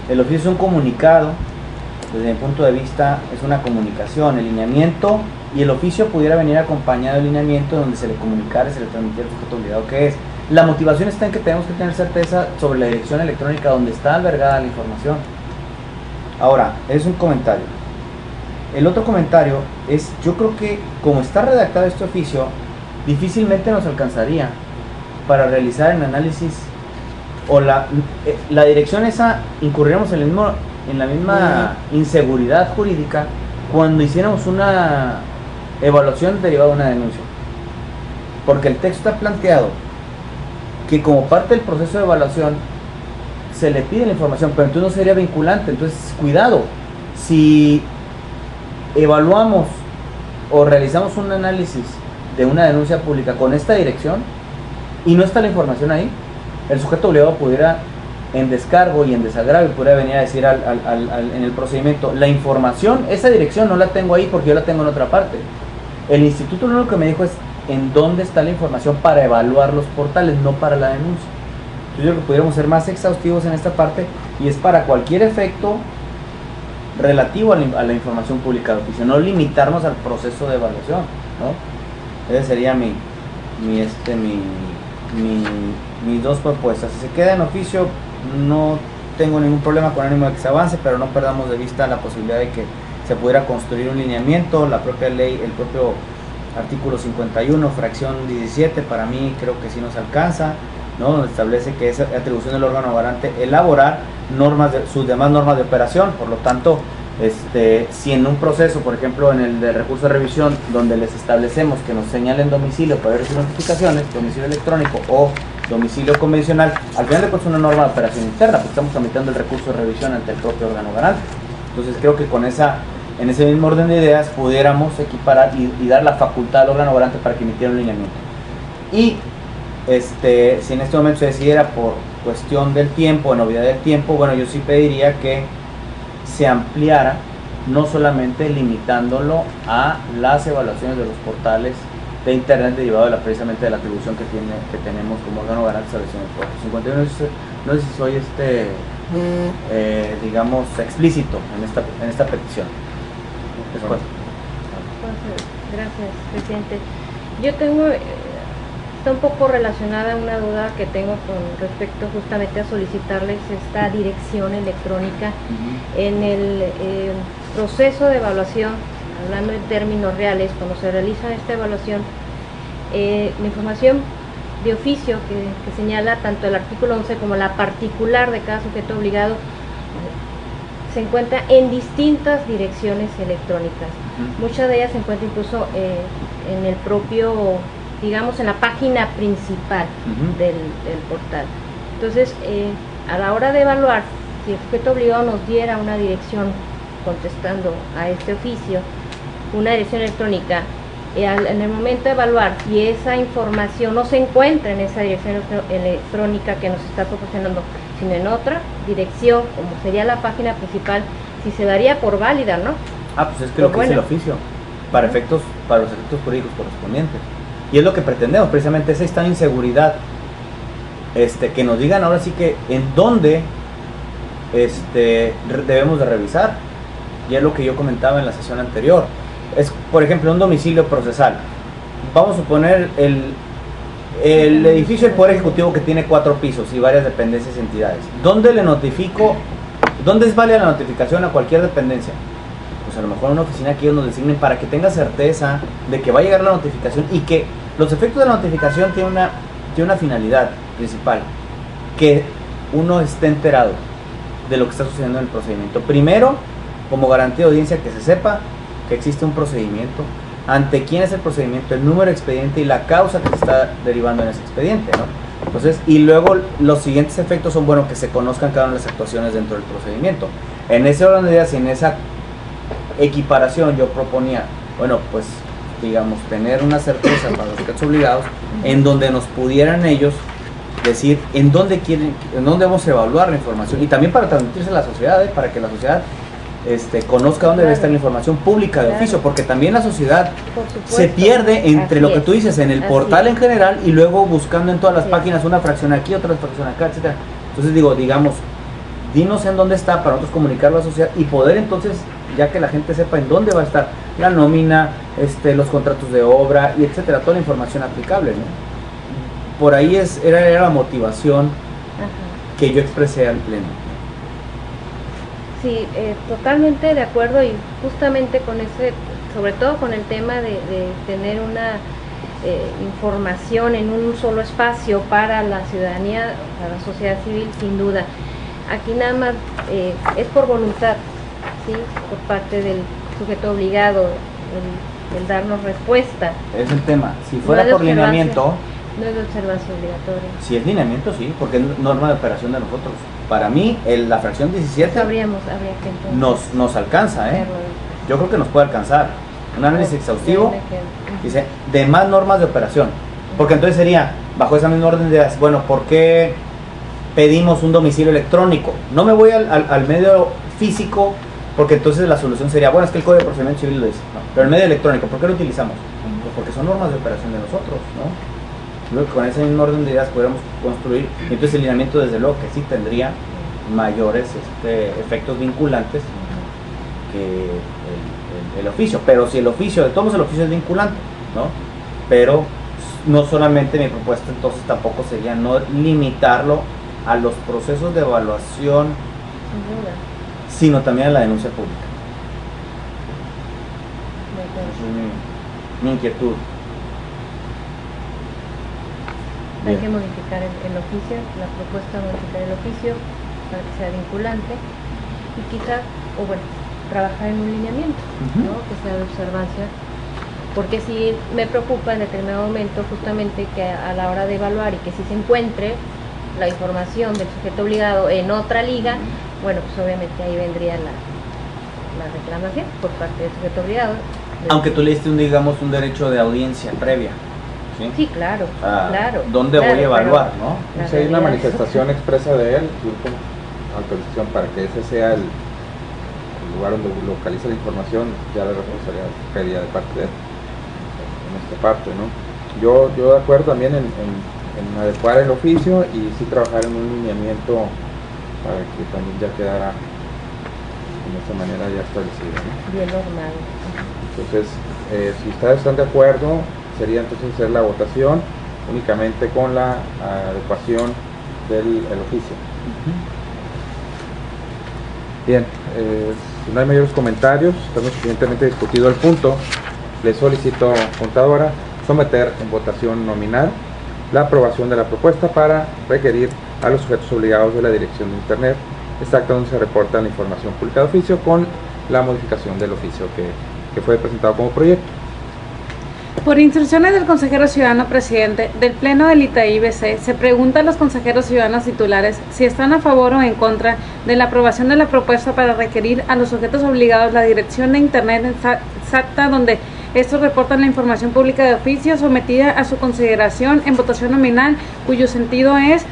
El oficio es un comunicado, desde mi punto de vista es una comunicación. El lineamiento y el oficio pudiera venir acompañado del lineamiento donde se le comunicara, se le transmitiera el sujeto obligado que es. La motivación está en que tenemos que tener certeza sobre la dirección electrónica donde está albergada la información. Ahora, es un comentario. El otro comentario es, yo creo que como está redactado este oficio, difícilmente nos alcanzaría para realizar el análisis o la dirección esa, incurriríamos en la misma inseguridad jurídica cuando hiciéramos una evaluación derivada de una denuncia. Porque el texto está planteado que como parte del proceso de evaluación se le pide la información, pero entonces no sería vinculante. Entonces, cuidado, si evaluamos o realizamos un análisis de una denuncia pública con esta dirección y no está la información ahí, el sujeto obligado pudiera, en descargo y en desagravio, pudiera venir a decir en el procedimiento, la información, esa dirección no la tengo ahí porque yo la tengo en otra parte. El instituto lo único que me dijo es en dónde está la información para evaluar los portales, no para la denuncia. Yo creo que pudiéramos ser más exhaustivos en esta parte y es para cualquier efecto relativo a la información pública de oficio, no limitarnos al proceso de evaluación, ¿no? Esa sería mis dos propuestas. Si se queda en oficio, no tengo ningún problema con ánimo de que se avance, pero no perdamos de vista la posibilidad de que se pudiera construir un lineamiento. La propia ley, el propio artículo 51, fracción 17, para mí creo que sí nos alcanza, ¿no? Donde establece que es atribución del órgano garante elaborar sus demás normas de operación. Por lo tanto, si en un proceso, por ejemplo en el de recurso de revisión, donde les establecemos que nos señalen domicilio para recibir notificaciones, domicilio electrónico o domicilio convencional, al final de cuentas es una norma de operación interna, porque estamos tramitando el recurso de revisión ante el propio órgano garante. Entonces creo que en ese mismo orden de ideas pudiéramos equiparar y dar la facultad al órgano garante para que emitiera un lineamiento. Y si en este momento se decidiera por cuestión del tiempo, en novedad del tiempo, bueno, yo sí pediría que se ampliara, no solamente limitándolo a las evaluaciones de los portales de internet derivado precisamente de la atribución que tenemos como órgano garante establecido en el 51. No sé si soy digamos explícito en esta petición. Después. Gracias, presidente. Yo tengo, está un poco relacionada una duda que tengo con respecto justamente a solicitarles esta dirección electrónica. En el proceso de evaluación, hablando en términos reales, cuando se realiza esta evaluación, la información de oficio que señala tanto el artículo 11 como la particular de cada sujeto obligado se encuentra en distintas direcciones electrónicas. Muchas de ellas se encuentran incluso en el propio, digamos, en la página principal del portal. Entonces, a la hora de evaluar, si el sujeto obligado nos diera una dirección contestando a este oficio, una dirección electrónica, en el momento de evaluar si esa información no se encuentra en esa dirección electrónica que nos está proporcionando, sino en otra dirección, como sería la página principal, si se daría por válida, ¿no? Pues es que lo que dice el oficio, para los efectos jurídicos correspondientes. Y es lo que pretendemos, precisamente esa inseguridad, que nos digan ahora sí que en dónde debemos de revisar. Y es lo que yo comentaba en la sesión anterior. Es, por ejemplo, un domicilio procesal. Vamos a suponer el edificio del Poder Ejecutivo que tiene 4 pisos y varias dependencias y entidades. ¿Dónde le notifico? ¿Dónde es válida la notificación a cualquier dependencia? Pues a lo mejor una oficina que ellos nos designen para que tenga certeza de que va a llegar la notificación y que los efectos de la notificación tienen una finalidad principal, que uno esté enterado de lo que está sucediendo en el procedimiento. Primero, como garantía de audiencia, que se sepa que existe un procedimiento, ante quién es el procedimiento, el número de expediente y la causa que se está derivando en ese expediente, ¿no? Entonces, y luego los siguientes efectos son, bueno, que se conozcan cada una de las actuaciones dentro del procedimiento. En ese orden de ideas y en esa equiparación yo proponía, bueno, pues digamos, tener una certeza para los sujetos obligados en donde nos pudieran ellos decir en dónde vamos a evaluar la información, y también para transmitirse a la sociedad, para que la sociedad conozca dónde debe estar la información pública de oficio, porque también la sociedad se pierde entre lo que tú dices en el portal en general y luego buscando en todas las páginas una fracción aquí, otra fracción acá, etcétera. Entonces digamos, dinos en dónde está para nosotros comunicarlo a la sociedad y poder entonces, ya que la gente sepa en dónde va a estar la nómina, los contratos de obra y etcétera, toda la información aplicable, ¿no? Por ahí era la motivación que yo expresé al pleno. Sí, totalmente de acuerdo, y justamente con sobre todo con el tema de tener una información en un solo espacio para la ciudadanía, para la sociedad civil, sin duda. Aquí nada más es por voluntad, ¿sí? Por parte del sujeto obligado, el darnos respuesta. Es el tema. Si fuera por lineamiento, no es de observancia obligatoria. Si es lineamiento, sí, porque es norma de operación de nosotros. Para mí, la fracción 17 habría que entonces nos alcanza, Yo creo que nos puede alcanzar. Un análisis exhaustivo, dice, de más normas de operación. Porque entonces sería, bajo esa misma orden de ideas, bueno, ¿por qué pedimos un domicilio electrónico? No me voy al medio físico, porque entonces la solución sería, bueno, es que el Código de Procedimiento Civil lo dice, ¿no? Pero el medio electrónico, ¿por qué lo utilizamos? Pues porque son normas de operación de nosotros, ¿no? Luego con ese mismo orden de ideas podríamos construir, y entonces el lineamiento desde luego que sí tendría mayores efectos vinculantes que el oficio. Pero si el oficio, de todos modos el oficio es vinculante, ¿no? Pero no solamente mi propuesta entonces tampoco sería no limitarlo a los procesos de evaluación, Sin duda. sino también a la denuncia pública. De acuerdo. Esa es mi inquietud. Hay Bien. que modificar el oficio, la propuesta de modificar el oficio para que sea vinculante y quizá, o bueno, trabajar en un lineamiento, Ujú. ¿no? Que sea de observancia, porque si me preocupa en determinado momento justamente que a la hora de evaluar y que si se encuentre la información del sujeto obligado en otra liga, bueno, pues obviamente ahí vendría la reclamación por parte del sujeto obligado. Aunque tú le diste digamos un derecho de audiencia previa, ¿sí? Sí, claro, O sea, claro. ¿dónde claro, voy a evaluar, pero no? la Si hay una realidad es- manifestación expresa de él, y con autorización para que ese sea el lugar donde localiza la información, ya la responsabilidad sería de parte de él, en esta parte, ¿no? Yo de acuerdo también en adecuar el oficio y sí trabajar en un lineamiento para que también ya quedara de esta manera ya establecido, ¿no? bien normal. Entonces, si ustedes están de acuerdo, sería entonces hacer la votación únicamente con la adecuación del el oficio. Bien, si no hay mayores comentarios, estamos suficientemente discutido el punto. Le solicito, contadora, someter en votación nominal la aprobación de la propuesta para requerir a los sujetos obligados de la dirección de Internet exacta donde se reporta la información pública de oficio con la modificación del oficio que fue presentado como proyecto. Por instrucciones del consejero ciudadano presidente del Pleno del ITAI-BC, se pregunta a los consejeros ciudadanos titulares si están a favor o en contra de la aprobación de la propuesta para requerir a los sujetos obligados la dirección de Internet exacta donde estos reportan la información pública de oficio sometida a su consideración en votación nominal, cuyo sentido es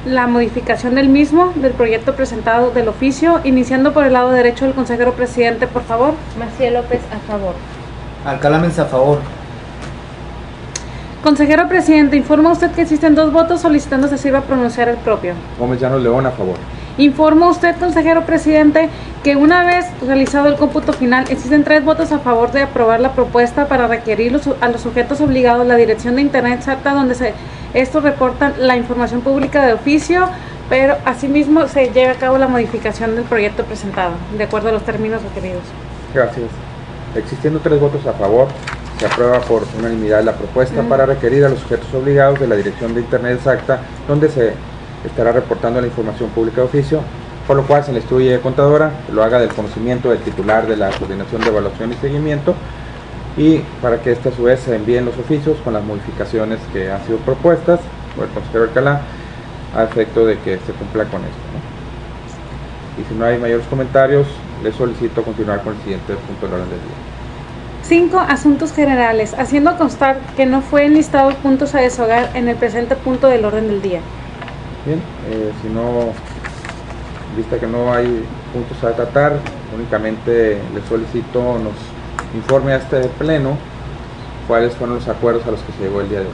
la modificación del mismo, del proyecto presentado del oficio, iniciando por el lado derecho del consejero presidente, por favor. Maciel López, a favor. Alcalá Mensa, a favor. Consejero presidente, informa usted que existen 2 votos solicitando se sirva a pronunciar el propio. Gómez Llanos León, a favor. Informa usted, consejero presidente, que una vez realizado el cómputo final, existen 3 votos a favor de aprobar la propuesta para requerir a los sujetos obligados la dirección de Internet exacta donde estos reportan la información pública de oficio, pero asimismo se lleva a cabo la modificación del proyecto presentado, de acuerdo a los términos requeridos. Gracias. Existiendo 3 votos a favor, se aprueba por unanimidad la propuesta para requerir a los sujetos obligados de la dirección de Internet exacta donde se estará reportando la información pública de oficio, por lo cual se le instruye contadora que lo haga del conocimiento del titular de la Coordinación de Evaluación y Seguimiento y para que éste a su vez se envíen los oficios con las modificaciones que han sido propuestas por el consejero Alcalá a efecto de que se cumpla con esto, ¿no? Y si no hay mayores comentarios, le solicito continuar con el siguiente punto del orden del día. 5. Asuntos generales, haciendo constar que no fue enlistado puntos a deshogar en el presente punto del orden del día. Bien, si no, vista que no hay puntos a tratar, únicamente le solicito nos informe a este pleno cuáles fueron los acuerdos a los que se llegó el día de hoy.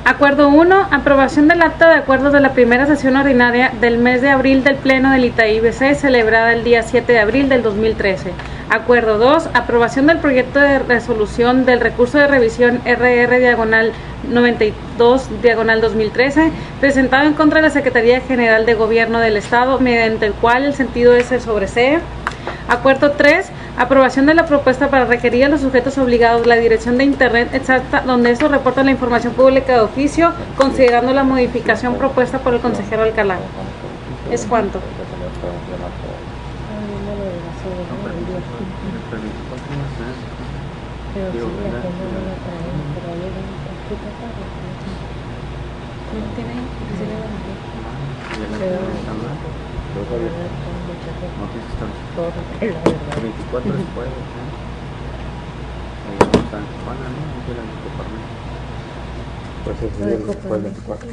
Acuerdo 1. Aprobación del acta de acuerdos de la primera sesión ordinaria del mes de abril del Pleno del ITAI-BC celebrada el día 7 de abril del 2013. Acuerdo 2. Aprobación del proyecto de resolución del recurso de revisión RR-92-2013 presentado en contra de la Secretaría General de Gobierno del Estado, mediante el cual el sentido es el sobresee. Acuerdo 3. Aprobación de la propuesta para requerir a los sujetos obligados la dirección de Internet exacta donde estos reportan la información pública de oficio, considerando la modificación propuesta por el consejero Alcalá. ¿Es cuánto? Pero sí, la agenda no la traemos, pero ayer ¿qué pasaba? Por la verdad. 24 después, Pues ese día fue el 24.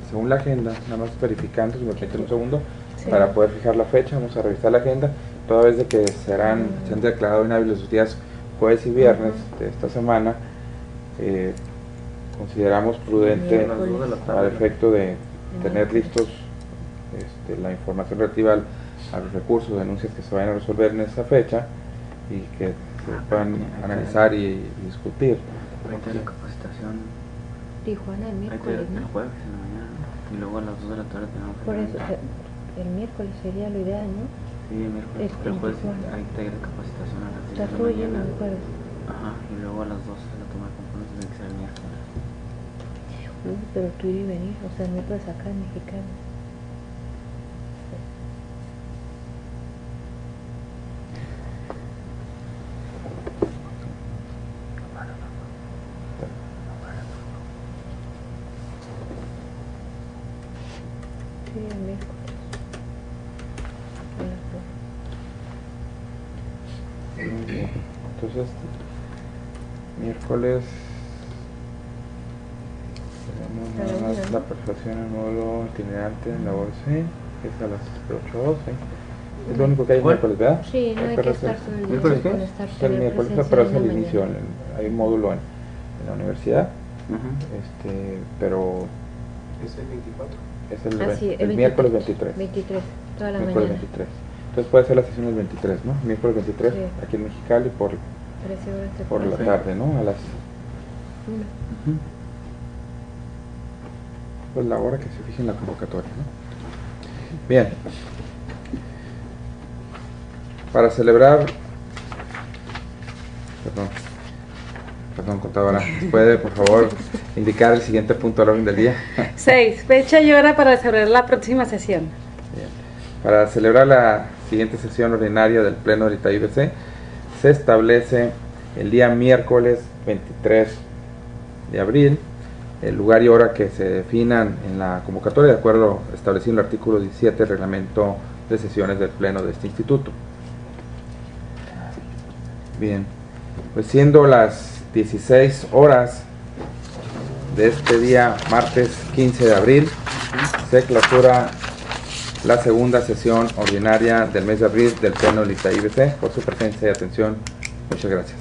Según la agenda, nada más verificando, si me permiten un segundo, Sí. para poder fijar la fecha, vamos a revisar la agenda, toda vez de que se han declarado inhábiles los días jueves y viernes de esta semana, consideramos prudente al efecto de tener listos la información relativa a los recursos, denuncias que se vayan a resolver en esa fecha y que se puedan analizar y discutir. Ahorita la capacitación, Tijuana el ahorita miércoles, el ¿no? jueves en la mañana, ¿no? Y luego a las 2 de la tarde tenemos Por el eso, el miércoles sería lo ideal, ¿no? Sí, el miércoles, Es porque el jueves Tijuana. hay taller de capacitación a las 10 Está de la todo lleno mañana. el jueves. Ajá, y luego a las 12 la toma de componentes tiene que ser el miércoles. Pero tú ir y venir, o sea, no puedes sacar mexicano. Sí, el miércoles. Muy bien. Entonces, miércoles tenemos nada más la perfección en módulo itinerante en la OSC, que es a las 8 a 12. Es lo único que hay el ¿Cuál? miércoles, ¿verdad? Sí, no hay que PRC. estar todo el día. ¿Miércoles qué? Con estar Es el tener miércoles, presencia pero es en el la inicio. mañana. Hay un módulo en la universidad, Ajá. pero Es el 24. es el, Ah, sí, el miércoles 23. 23, toda la Miércoles mañana. 23. Entonces puede ser la sesión el 23, ¿no? Miércoles 23 Sí. aquí en Mexicali por 13 horas de la Sí. tarde, ¿no? A las Una. pues la hora que se fije en la convocatoria, ¿no? Bien. Para celebrar, perdón, contadora, ¿puede por favor indicar el siguiente punto al orden del día? 6. Fecha y hora para celebrar la próxima sesión. Bien. Para celebrar la siguiente sesión ordinaria del Pleno del ITAIBC, se establece el día miércoles 23 de abril, el lugar y hora que se definan en la convocatoria de acuerdo establecido en el artículo 17 del reglamento de sesiones del Pleno de este instituto. Bien, pues siendo las 16 horas de este día, martes 15 de abril, se clausura la segunda sesión ordinaria del mes de abril del Pleno del ITAIBC. Por su presencia y atención, muchas gracias.